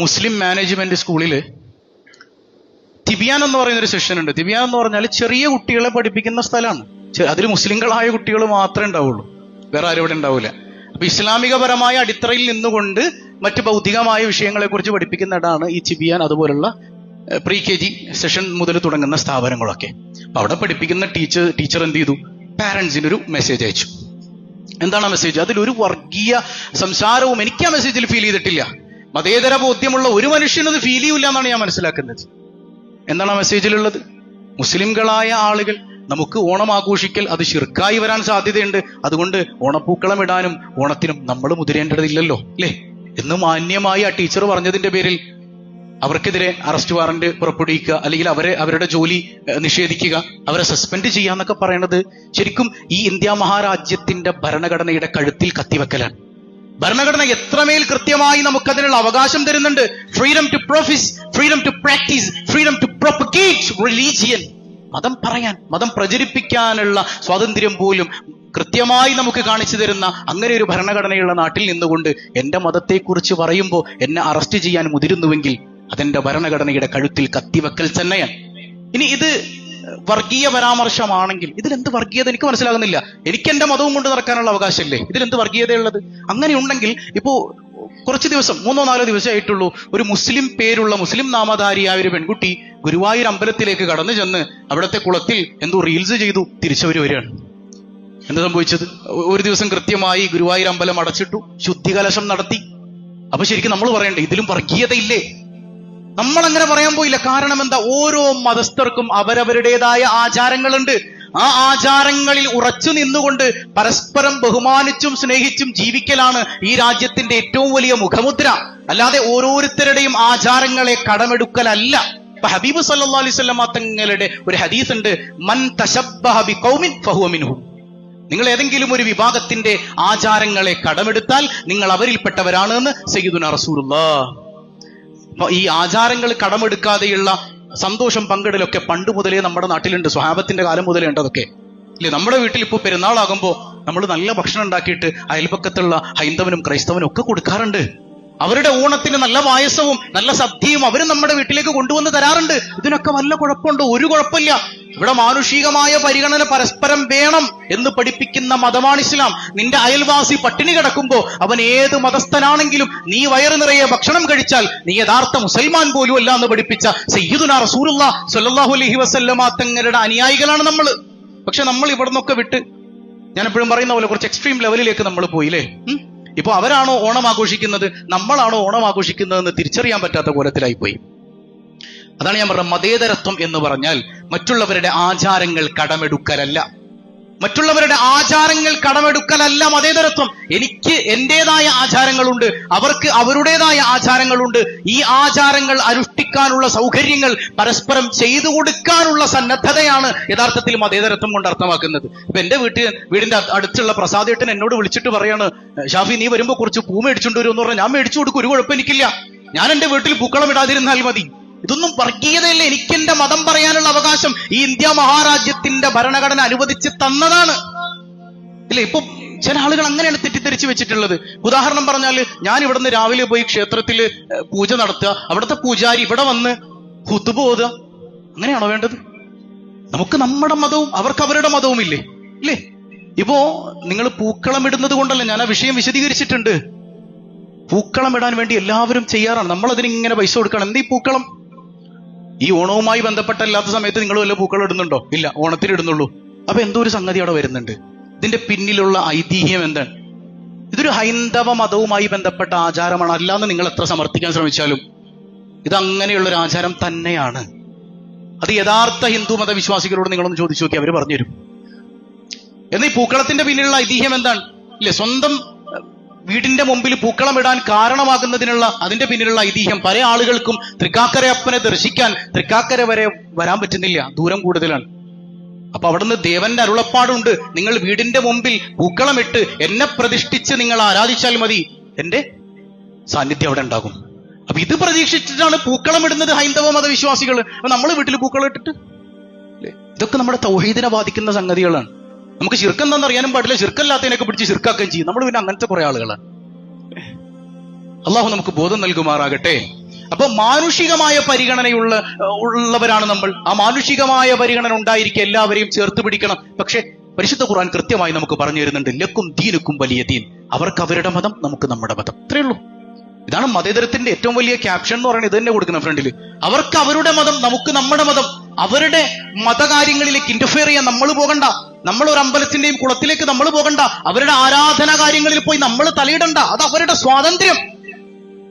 മുസ്ലിം management സ്കൂളിൽ തിബിയാൻ എന്ന് പറയുന്ന ഒരു സെഷൻ ഉണ്ട്. തിബിയാൻ എന്ന് പറഞ്ഞാൽ ചെറിയ കുട്ടികളെ പഠിപ്പിക്കുന്ന സ്ഥലമാണ്. അതിൽ മുസ്ലിങ്ങളായ കുട്ടികൾ മാത്രമേ ഉണ്ടാവുള്ളൂ, വേറെ ആരും ഇവിടെ ഉണ്ടാവില്ല. അപ്പൊ ഇസ്ലാമികപരമായ അടിത്തറയിൽ നിന്നുകൊണ്ട് മറ്റ് ഭൗതികമായ വിഷയങ്ങളെ കുറിച്ച് പഠിപ്പിക്കുന്ന ഇടാണ് ഈ തിബിയാൻ, അതുപോലുള്ള പ്രീ KG സെഷൻ മുതൽ തുടങ്ങുന്ന സ്ഥാപനങ്ങളൊക്കെ. അപ്പൊ അവിടെ പഠിപ്പിക്കുന്ന ടീച്ചർ എന്ത് ചെയ്തു, പാരന്റ്സിന് ഒരു മെസ്സേജ് അയച്ചു. എന്താണ് ആ മെസ്സേജ്? അതിലൊരു വർഗീയ സംസാരവും എനിക്ക് ആ മെസ്സേജിൽ ഫീൽ ചെയ്തിട്ടില്ല. മതേതര ബോധ്യമുള്ള ഒരു മനുഷ്യനത് ഫീൽ ചെയ്യില്ല എന്നാണ് ഞാൻ മനസ്സിലാക്കുന്നത്. എന്താണ് ആ മെസ്സേജിലുള്ളത്? മുസ്ലിംകളായ ആളുകൾ നമുക്ക് ഓണം ആഘോഷിക്കൽ അത് ശിർക്കായി വരാൻ സാധ്യതയുണ്ട്, അതുകൊണ്ട് ഓണപ്പൂക്കളം ഇടാനും ഓണത്തിനും നമ്മൾ മുതിരേണ്ടതില്ലല്ലോ അല്ലേ എന്ന് മാന്യമായി ആ ടീച്ചർ പറഞ്ഞതിന്റെ പേരിൽ അവർക്കെതിരെ അറസ്റ്റ് വാറന്റ് പുറപ്പെടുവിക്കുക, അല്ലെങ്കിൽ അവരുടെ ജോലി നിഷേധിക്കുക, അവരെ സസ്പെൻഡ് ചെയ്യുക എന്നൊക്കെ പറയുന്നത് ശരിക്കും ഈ ഇന്ത്യ മഹാരാജ്യത്തിന്റെ ഭരണഘടനയുടെ കഴുത്തിൽ കത്തിവെക്കലാണ്. ഭരണഘടന എത്രമേൽ കൃത്യമായി നമുക്കതിനുള്ള അവകാശം തരുന്നുണ്ട്. Freedom to profess, freedom to practise, freedom to propagate religion. മതം പറയാൻ, മതം പ്രചരിപ്പിക്കാനുള്ള സ്വാതന്ത്ര്യം പോലും കൃത്യമായി നമുക്ക് കാണിച്ചു തരുന്ന അങ്ങനെ ഒരു ഭരണഘടനയുള്ള നാട്ടിൽ നിന്നുകൊണ്ട് എന്റെ മതത്തെക്കുറിച്ച് പറയുമ്പോൾ എന്നെ അറസ്റ്റ് ചെയ്യാൻ മുതിരുന്നുവെങ്കിൽ അതെന്റെ ഭരണഘടനയുടെ കഴുത്തിൽ കത്തിവെക്കൽ തന്നെയാണ്. ഇനി ഇത് വർഗീയ പരാമർശമാണെങ്കിൽ ഇതിലെന്ത് വർഗീയത എനിക്ക് മനസ്സിലാകുന്നില്ല. എനിക്ക് എന്റെ മതവും കൊണ്ട് നടക്കാനുള്ള അവകാശമല്ലേ, ഇതിലെന്ത് വർഗീയതയുള്ളത്? അങ്ങനെ ഉണ്ടെങ്കിൽ ഇപ്പോ കുറച്ച് ദിവസം 3-4 ദിവസമായിട്ടുള്ളൂ ഒരു മുസ്ലിം പേരുള്ള മുസ്ലിം നാമധാരിയായ ഒരു പെൺകുട്ടി ഗുരുവായൂർ അമ്പലത്തിലേക്ക് കടന്നു ചെന്ന് അവിടുത്തെ കുളത്തിൽ എന്തോ റീൽസ് ചെയ്തു തിരിച്ചവര് വരികയാണ്. എന്താ സംഭവിച്ചത്? ഒരു ദിവസം കൃത്യമായി ഗുരുവായൂർ അമ്പലം അടച്ചിട്ടു, ശുദ്ധികലശം നടത്തി. അപ്പൊ ശരിക്കും നമ്മൾ പറയണ്ടേ ഇതിലും വർഗീയതയില്ലേ? നമ്മൾ അങ്ങനെ പറയാൻ പോയില്ല. കാരണം എന്താ? ഓരോ മതസ്ഥർക്കും അവരവരുടേതായ ആചാരങ്ങളുണ്ട്. ആ ആചാരങ്ങളിൽ ഉറച്ചു നിന്നുകൊണ്ട് പരസ്പരം ബഹുമാനിച്ചും സ്നേഹിച്ചും ജീവിക്കലാണ് ഈ രാജ്യത്തിന്റെ ഏറ്റവും വലിയ മുഖമുദ്ര. അല്ലാതെ ഓരോരുത്തരുടെയും ആചാരങ്ങളെ കടമെടുക്കലല്ല. ഇപ്പൊ ഹബീബ് സല്ലല്ലാഹു അലൈഹി വസല്ലം തങ്ങളുടെ ഒരു ഹദീസ് ഉണ്ട്, മൻ തശബ്ബഹ ബിഖൗമിൻ ഫഹുവ മിൻഹും. നിങ്ങൾ ഏതെങ്കിലും ഒരു വിഭാഗത്തിന്റെ ആചാരങ്ങളെ കടമെടുത്താൽ നിങ്ങൾ അവരിൽപ്പെട്ടവരാണ് എന്ന് സയ്യിദുനാ റസൂലുള്ളാഹ്. ഈ ആചാരങ്ങൾ കടമെടുക്കാതെയുള്ള സന്തോഷം പങ്കിടലൊക്കെ പണ്ട് മുതലേ നമ്മുടെ നാട്ടിലുണ്ട്. സ്വഹാബത്തിന്റെ കാലം മുതലേ ഉണ്ട് അതൊക്കെ ഇല്ലേ. നമ്മുടെ വീട്ടിൽ ഇപ്പോൾ പെരുന്നാളാകുമ്പോൾ നമ്മൾ നല്ല ഭക്ഷണം ഉണ്ടാക്കിയിട്ട് അയൽപക്കത്തുള്ള ഹൈന്ദവനും ക്രൈസ്തവനും ഒക്കെ കൊടുക്കാറുണ്ട്. അവരുടെ ഓണത്തിന് നല്ല പായസവും നല്ല സദ്യയും അവരും നമ്മുടെ വീട്ടിലേക്ക് കൊണ്ടുവന്ന് തരാറുണ്ട്. ഇതിനൊക്കെ വല്ല കുഴപ്പമുണ്ടോ? ഒരു കുഴപ്പമില്ല. ഇവിടെ മാനുഷികമായ പരിഗണന പരസ്പരം വേണം എന്ന് പഠിപ്പിക്കുന്ന മതമാണ് ഇസ്ലാം. നിന്റെ അയൽവാസി പട്ടിണി കിടക്കുമ്പോ അവൻ ഏത് മതസ്ഥനാണെങ്കിലും നീ വയറു നിറയെ ഭക്ഷണം കഴിച്ചാൽ നീ യഥാർത്ഥ മുസൽമാൻ പോലും അല്ല എന്ന് പഠിപ്പിച്ച സയ്യിദുനാ റസൂലുള്ളാഹി സ്വല്ലല്ലാഹു അലൈഹി വസല്ലമ തങ്ങളുടെ അനുയായികളാണ് നമ്മൾ. പക്ഷെ നമ്മൾ ഇവിടെ നിന്നൊക്കെ വിട്ട്, ഞാൻ എപ്പോഴും പറയുന്ന പോലെ കുറച്ച് എക്സ്ട്രീം ലെവലിലേക്ക് നമ്മൾ പോയില്ലേ. ഇപ്പൊ അവരാണോ ഓണം ആഘോഷിക്കുന്നത്, നമ്മളാണോ ഓണം ആഘോഷിക്കുന്നതെന്ന് തിരിച്ചറിയാൻ പറ്റാത്ത കോലത്തിലായി പോയി. അതാണ് ഞാൻ പറഞ്ഞത്, മതേതരത്വം എന്ന് പറഞ്ഞാൽ മറ്റുള്ളവരുടെ ആചാരങ്ങൾ കടമെടുക്കലല്ല. മറ്റുള്ളവരുടെ ആചാരങ്ങൾ കടമെടുക്കലല്ല മതേതരത്വം. എനിക്ക് എന്റേതായ ആചാരങ്ങളുണ്ട്, അവർക്ക് അവരുടേതായ ആചാരങ്ങളുണ്ട്. ഈ ആചാരങ്ങൾ അനുഷ്ഠിക്കാനുള്ള സൗകര്യങ്ങൾ പരസ്പരം ചെയ്തു കൊടുക്കാനുള്ള സന്നദ്ധതയാണ് യഥാർത്ഥത്തിൽ മതേതരത്വം കൊണ്ട് അർത്ഥമാക്കുന്നത്. ഇപ്പൊ എന്റെ വീടിന്റെ അടുത്തുള്ള പ്രസാദേട്ടൻ എന്നോട് വിളിച്ചിട്ട് പറയാണ്, ഷാഫി നീ വരുമ്പോ കുറച്ച് പൂ മേടിച്ചുകൊണ്ട് വരും എന്ന് പറഞ്ഞാൽ ഞാൻ മേടിച്ചു കൊടുക്കും, ഒരു കുഴപ്പം എനിക്കില്ല. ഞാൻ എന്റെ വീട്ടിൽ പൂക്കളം ഇടാതിരുന്നാൽ മതി. ഇതൊന്നും വർഗീയതയല്ലേ. എനിക്ക് എന്റെ മതം പറയാനുള്ള അവകാശം ഈ ഇന്ത്യ മഹാരാജ്യത്തിന്റെ ഭരണഘടന അനുവദിച്ച് തന്നതാണ് ഇല്ലേ. ഇപ്പൊ ചില ആളുകൾ അങ്ങനെയാണ് തെറ്റിദ്ധരിച്ചു വെച്ചിട്ടുള്ളത്. ഉദാഹരണം പറഞ്ഞാല്, ഞാൻ ഇവിടുന്ന് രാവിലെ പോയി ക്ഷേത്രത്തിൽ പൂജ നടത്തുക, അവിടുത്തെ പൂജാരി ഇവിടെ വന്ന് ഖുതുബ ഓതുക, അങ്ങനെയാണോ വേണ്ടത്? നമുക്ക് നമ്മുടെ മതവും അവർക്ക് അവരുടെ മതവും ഇല്ലേ ഇല്ലേ. ഇപ്പോ നിങ്ങൾ പൂക്കളം ഇടുന്നത് കൊണ്ടല്ല, ഞാൻ ആ വിഷയം വിശദീകരിച്ചിട്ടുണ്ട്. പൂക്കളം ഇടാൻ വേണ്ടി എല്ലാവരും ചെയ്യാറാണ്. നമ്മൾ അതിന് ഇങ്ങനെ പൈസ കൊടുക്കണം. എന്താ ഈ പൂക്കളം? ഈ ഓണവുമായി ബന്ധപ്പെട്ടല്ലാത്ത സമയത്ത് നിങ്ങൾ വല്ല പൂക്കളം ഇടുന്നുണ്ടോ? ഇല്ല, ഓണത്തിന് ഇടുന്നുള്ളൂ. അപ്പൊ എന്തോ ഒരു സംഗതി അവിടെ വരുന്നുണ്ട്. ഇതിന്റെ പിന്നിലുള്ള ഐതിഹ്യം എന്താണ്? ഇതൊരു ഹൈന്ദവ മതവുമായി ബന്ധപ്പെട്ട ആചാരമാണ്. അല്ലാന്ന് നിങ്ങൾ എത്ര സമർത്ഥിക്കാൻ ശ്രമിച്ചാലും ഇത് അങ്ങനെയുള്ളൊരു ആചാരം തന്നെയാണ്. അത് യഥാർത്ഥ ഹിന്ദു മതവിശ്വാസികളോട് നിങ്ങളൊന്ന് ചോദിച്ചു നോക്കി, അവർ പറഞ്ഞുതരും. എന്നാൽ ഈ പൂക്കളത്തിന്റെ പിന്നിലുള്ള ഐതിഹ്യം എന്താണ്? ഇല്ലേ, സ്വന്തം വീടിന്റെ മുമ്പിൽ പൂക്കളം ഇടാൻ കാരണമാകുന്നതിനുള്ള അതിന്റെ പിന്നിലുള്ള ഐതിഹ്യം. പല ആളുകൾക്കും തൃക്കാക്കര അപ്പനെ ദർശിക്കാൻ തൃക്കാക്കര വരെ വരാൻ പറ്റുന്നില്ല, ദൂരം കൂടുതലാണ്. അപ്പൊ അവിടുന്ന് ദേവന്റെ അരുളപ്പാടുണ്ട്, നിങ്ങൾ വീടിന്റെ മുമ്പിൽ പൂക്കളമിട്ട് എന്നെ പ്രതിഷ്ഠിച്ച് നിങ്ങൾ ആരാധിച്ചാൽ മതി, എന്റെ സാന്നിധ്യം അവിടെ ഉണ്ടാകും. അപ്പൊ ഇത് പ്രതീക്ഷിച്ചിട്ടാണ് പൂക്കളം ഇടുന്നത് ഹൈന്ദവ മതവിശ്വാസികൾ. അപ്പൊ നമ്മൾ വീട്ടിൽ പൂക്കളം ഇട്ടിട്ട്, ഇതൊക്കെ നമ്മുടെ തൗഹീദിനെ ബാധിക്കുന്ന സംഗതികളാണ്. നമുക്ക് ശിർക്ക് എന്താണെന്ന് അറിയാനും പാടില്ല, ശിർക്കല്ലാത്തതിനൊക്കെ പിടിച്ച് ശിർക്കാക്കുകയും ചെയ്യും. നമ്മൾ പിന്നെ അങ്ങനത്തെ കുറെ ആളുകളാണ്. അള്ളാഹു നമുക്ക് ബോധം നൽകുമാറാകട്ടെ. അപ്പൊ മാനുഷികമായ പരിഗണനയുള്ള ഉള്ളവരാണ് നമ്മൾ. ആ മാനുഷികമായ പരിഗണന ഉണ്ടായിരിക്കുക, എല്ലാവരെയും ചേർത്ത് പിടിക്കണം. പക്ഷെ പരിശുദ്ധ ഖുർആൻ കൃത്യമായി നമുക്ക് പറഞ്ഞു തരുന്നുണ്ട്, ലക്കും ദീനുക്കും വലിയ ദീൻ. അവർക്ക് അവരുടെ മതം, നമുക്ക് നമ്മുടെ മതം. ഇത്രയേ ഉള്ളൂ. ഇതാണ് മതേതരത്തിന്റെ ഏറ്റവും വലിയ ക്യാപ്ഷൻ എന്ന് പറയുന്നത്. ഇത് തന്നെ കൊടുക്കുന്ന ഫ്രണ്ടില്. അവർക്ക് അവരുടെ മതം, നമുക്ക് നമ്മുടെ മതം. അവരുടെ മതകാര്യങ്ങളിലേക്ക് ഇന്റർഫിയർ ചെയ്യാൻ നമ്മൾ പോകണ്ട. നമ്മൾ ഒരു അമ്പലത്തിന്റെയും കുളത്തിലേക്ക് നമ്മൾ പോകണ്ട. അവരുടെ ആരാധനാ കാര്യങ്ങളിൽ പോയി നമ്മൾ തലയിടണ്ട. അത് അവരുടെ സ്വാതന്ത്ര്യം.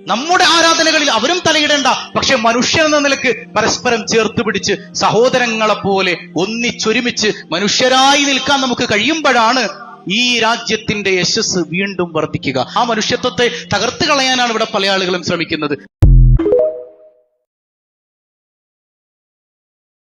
നമ്മുടെ ആരാധനകളിൽ അവരും തലയിടേണ്ട. പക്ഷെ മനുഷ്യൻ എന്ന നിലക്ക് പരസ്പരം ചേർത്ത് പിടിച്ച് സഹോദരങ്ങളെ പോലെ ഒന്നിച്ചൊരുമിച്ച് മനുഷ്യരായി നിൽക്കാൻ നമുക്ക് കഴിയുമ്പോഴാണ് ഈ രാജ്യത്തിന്റെ യശസ് വീണ്ടും വർദ്ധിക്കുക. ആ മനുഷ്യത്വത്തെ തകർത്ത് കളയാനാണ് ഇവിടെ പല ആളുകളും ശ്രമിക്കുന്നത്.